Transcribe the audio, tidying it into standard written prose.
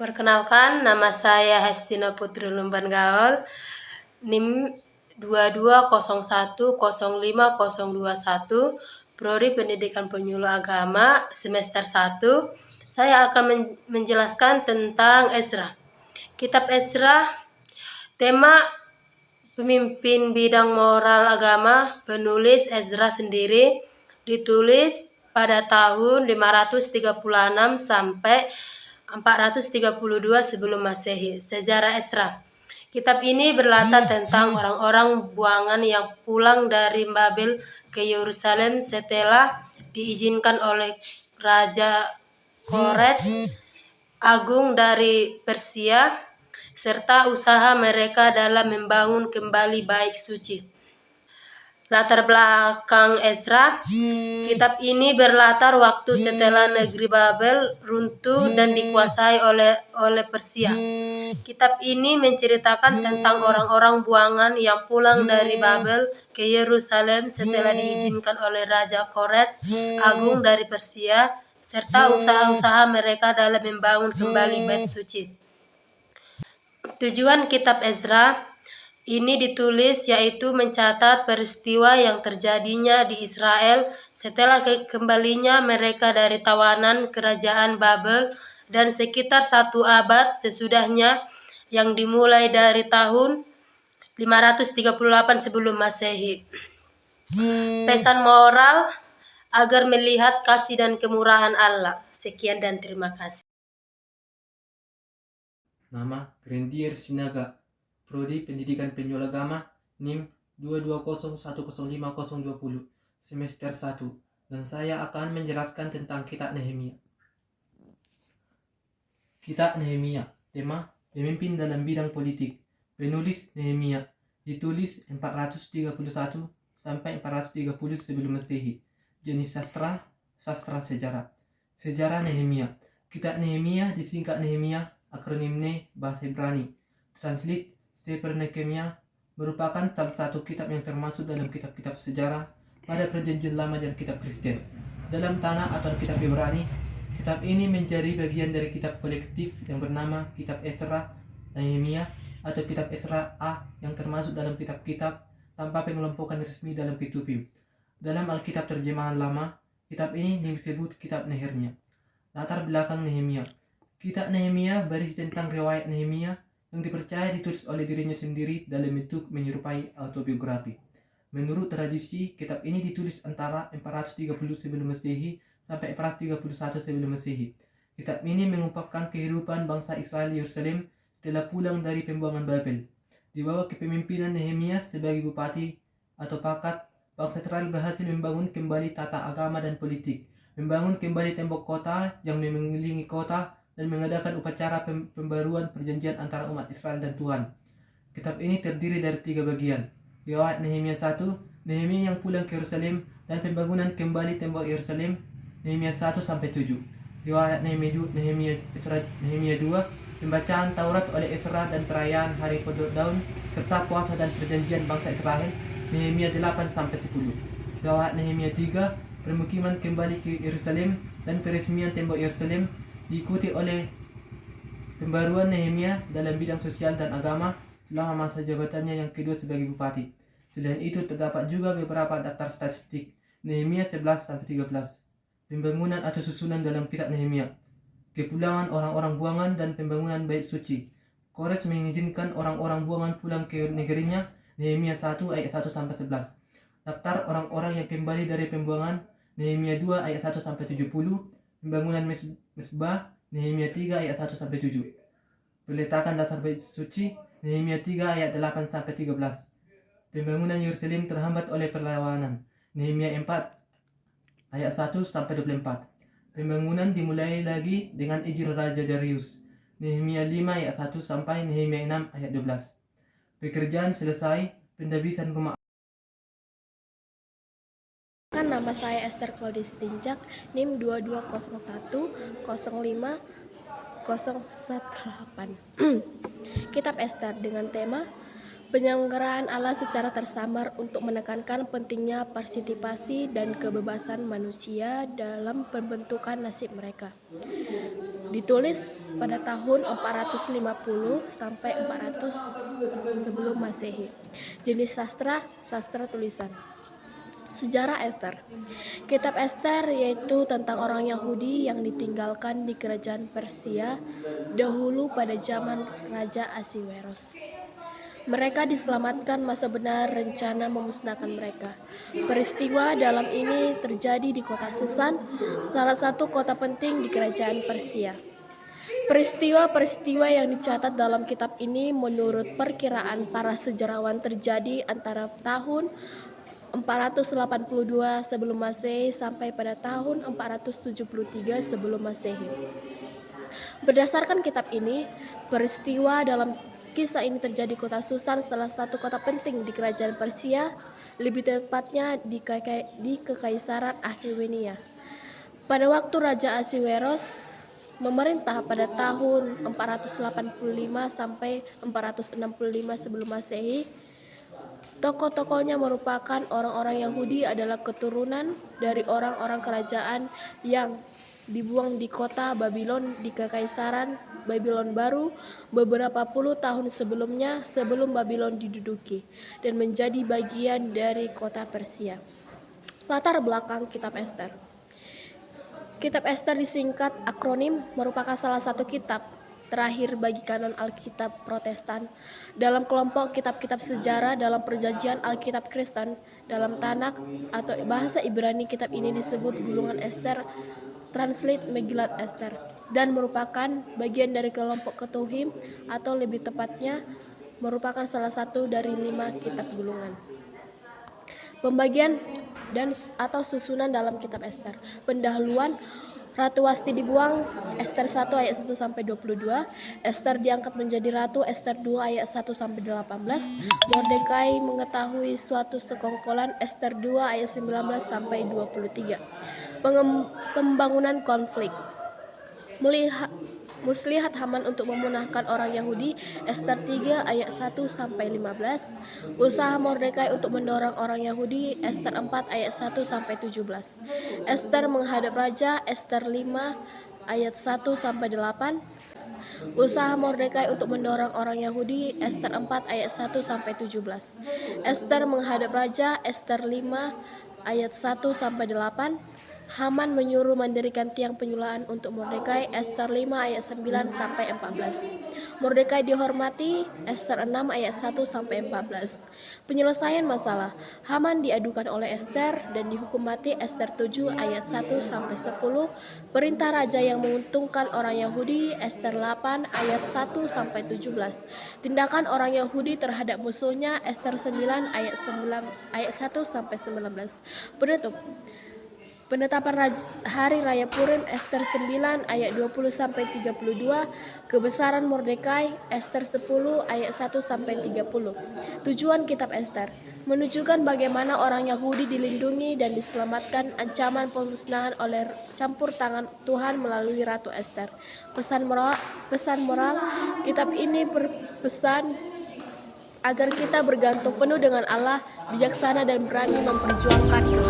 Perkenalkan, nama saya Hestina Putri Lumban Gaul, NIM 220105021, Prodi Pendidikan Penyuluh Agama, semester 1. Saya akan menjelaskan tentang Ezra. Kitab Ezra, tema pemimpin bidang moral agama, penulis Ezra sendiri, ditulis pada tahun 536 sampai 432 sebelum Masehi. Sejarah Ezra. Kitab ini berlatar tentang orang-orang buangan yang pulang dari Babel ke Yerusalem setelah diizinkan oleh Raja Korets Agung dari Persia, serta usaha mereka dalam membangun kembali bait suci. Latar belakang Ezra. Kitab ini berlatar waktu setelah negeri Babel runtuh dan dikuasai oleh Persia. Kitab ini menceritakan tentang orang-orang buangan yang pulang dari Babel ke Yerusalem setelah diizinkan oleh Raja Korets Agung dari Persia, serta usaha-usaha mereka dalam membangun kembali bait suci. Tujuan kitab Ezra ini ditulis yaitu mencatat peristiwa yang terjadinya di Israel setelah kembalinya mereka dari tawanan kerajaan Babel dan sekitar 1 abad sesudahnya, yang dimulai dari tahun 538 sebelum Masehi. Pesan moral agar melihat kasih dan kemurahan Allah. Sekian dan terima kasih. Nama Grandier Sinaga, Prodi Pendidikan Penyuluh Agama, NIM 220105020, semester 1, dan saya akan menjelaskan tentang kitab Nehemia. Kitab Nehemia, tema pemimpin dalam bidang politik. Penulis Nehemia, ditulis 431 sampai 430 sebelum Masehi. Jenis sastra, sastra sejarah. Sejarah Nehemia. Kitab Nehemia disingkat Nehemia, akronim Ne bahasa Ibrani. Translate Sefer Nehemia merupakan salah satu kitab yang termasuk dalam kitab-kitab sejarah pada Perjanjian Lama dan kitab Kristen. Dalam Tanakh atau kitab Ibrani, kitab ini menjadi bagian dari kitab kolektif yang bernama Kitab Ezra Nehemia atau Kitab Ezra A yang termasuk dalam kitab-kitab tanpa pengelompokan resmi dalam Ketuvim. Dalam Alkitab terjemahan lama, kitab ini disebut Kitab Nehemia. Latar belakang Nehemia. Kitab Nehemia berisi tentang riwayat Nehemia yang dipercaya ditulis oleh dirinya sendiri dalam bentuk menyerupai autobiografi. Menurut tradisi, kitab ini ditulis antara 430 sebelum Masehi sampai 431 sebelum Masehi. Kitab ini mengungkapkan kehidupan bangsa Israel Yerusalem setelah pulang dari pembuangan Babel. Di bawah kepemimpinan Nehemia sebagai bupati atau pakat, bangsa Israel berhasil membangun kembali tata agama dan politik, membangun kembali tembok kota yang mengelilingi kota, dan mengadakan upacara pembaruan perjanjian antara umat Israel dan Tuhan. Kitab ini terdiri dari 3 bagian. Riwayat Nehemia 1, Nehemia yang pulang ke Yerusalem dan pembangunan kembali tembok Yerusalem, Nehemia 1-7. Riwayat Nehemia 2, pembacaan Taurat oleh Ezra dan perayaan Hari Podok Daun serta puasa dan perjanjian bangsa Israel, Nehemia 8-10. Riwayat Nehemia 3, permukiman kembali ke Yerusalem dan peresmian tembok Yerusalem, diikuti oleh pembaruan Nehemia dalam bidang sosial dan agama selama masa jabatannya yang kedua sebagai bupati. Selain itu terdapat juga beberapa daftar statistik Nehemia 11-13. Pembangunan atau susunan dalam kitab Nehemia. Kepulangan orang-orang buangan dan pembangunan bait suci. Kores mengizinkan orang-orang buangan pulang ke negerinya, Nehemia 1 ayat 1-11. Daftar orang-orang yang kembali dari pembuangan, Nehemia 2 ayat 1-70. Pembangunan mesbah, Nehemia 3 ayat 1-7. Peletakan dasar bait suci, Nehemia 3 ayat 8-13. Pembangunan Yerusalem terhambat oleh perlawanan, Nehemia 4 ayat 1-24. Pembangunan dimulai lagi dengan izin Raja Darius, Nehemia 5 ayat 1 sampai Nehemia 6 ayat 12. Pekerjaan selesai, pendabisan rumah. Nama saya Esther Claudis Tinjak, NIM 220105018. Kitab Esther dengan tema penyelenggaraan Allah secara tersamar untuk menekankan pentingnya partisipasi dan kebebasan manusia dalam pembentukan nasib mereka. Ditulis pada tahun 450 sampai 400 sebelum Masehi. Jenis sastra, sastra tulisan. Sejarah Ester. Kitab Ester yaitu tentang orang Yahudi yang ditinggalkan di kerajaan Persia dahulu pada zaman Raja Ahasweros. Mereka diselamatkan masa benar rencana memusnahkan mereka. Peristiwa dalam ini terjadi di kota Susan, salah satu kota penting di kerajaan Persia. Peristiwa-peristiwa yang dicatat dalam kitab ini menurut perkiraan para sejarawan terjadi antara tahun 482 sebelum Masehi sampai pada tahun 473 sebelum Masehi. Berdasarkan kitab ini, peristiwa dalam kisah ini terjadi di kota Susan, salah satu kota penting di kerajaan Persia, lebih tepatnya di Kekaisaran Akhilwenia. Pada waktu Raja Ahasweros memerintah pada tahun 485 sampai 465 sebelum Masehi, tokoh-tokohnya merupakan orang-orang Yahudi adalah keturunan dari orang-orang kerajaan yang dibuang di kota Babylon di Kekaisaran Babylon baru beberapa puluh tahun sebelumnya sebelum Babylon diduduki dan menjadi bagian dari kota Persia. Latar belakang Kitab Ester. Kitab Ester disingkat akronim merupakan salah satu kitab terakhir bagi kanon Alkitab Protestan. Dalam kelompok kitab-kitab sejarah dalam perjanjian Alkitab Kristen, dalam Tanakh atau bahasa Ibrani, kitab ini disebut gulungan Ester, translate Megillat Ester, dan merupakan bagian dari kelompok Ketuhim atau lebih tepatnya merupakan salah satu dari 5 kitab gulungan. Pembagian dan atau susunan dalam kitab Ester. Pendahuluan. Ratu Wasti dibuang, Ester 1 ayat 1 sampai 22. Ester diangkat menjadi ratu, Ester 2 ayat 1 sampai 18. Mordekai mengetahui suatu sekongkolan, Ester 2 ayat 19 sampai 23. Pembangunan konflik. Muslihat Haman untuk memunahkan orang Yahudi, Ester 3 ayat 1 sampai 15. Usaha Mordekai untuk mendorong orang Yahudi, Ester 4 ayat 1 sampai 17. Ester menghadap raja, Ester 5 ayat 1 sampai 8. Usaha Mordekai untuk mendorong orang Yahudi, Ester 4 ayat 1 sampai 17. Ester menghadap raja, Ester 5 ayat 1 sampai 8. Haman menyuruh mendirikan tiang penyuluhan untuk Mordekai, Ester 5 ayat 9 sampai 14. Mordekai dihormati, Ester 6 ayat 1 sampai 14. Penyelesaian masalah. Haman diadukan oleh Ester dan dihukum mati, Ester 7 ayat 1 sampai 10. Perintah raja yang menguntungkan orang Yahudi, Ester 8 ayat 1 sampai 17. Tindakan orang Yahudi terhadap musuhnya, Ester 9 ayat 1 sampai 19. Penutup. Penetapan Hari Raya Purim, Ester 9 ayat 20 sampai 32. Kebesaran Mordekai, Ester 10 ayat 1 sampai 30. Tujuan Kitab Ester menunjukkan bagaimana orang Yahudi dilindungi dan diselamatkan ancaman pemusnahan oleh campur tangan Tuhan melalui Ratu Ester. Pesan moral, kitab ini berpesan agar kita bergantung penuh dengan Allah, bijaksana dan berani memperjuangkan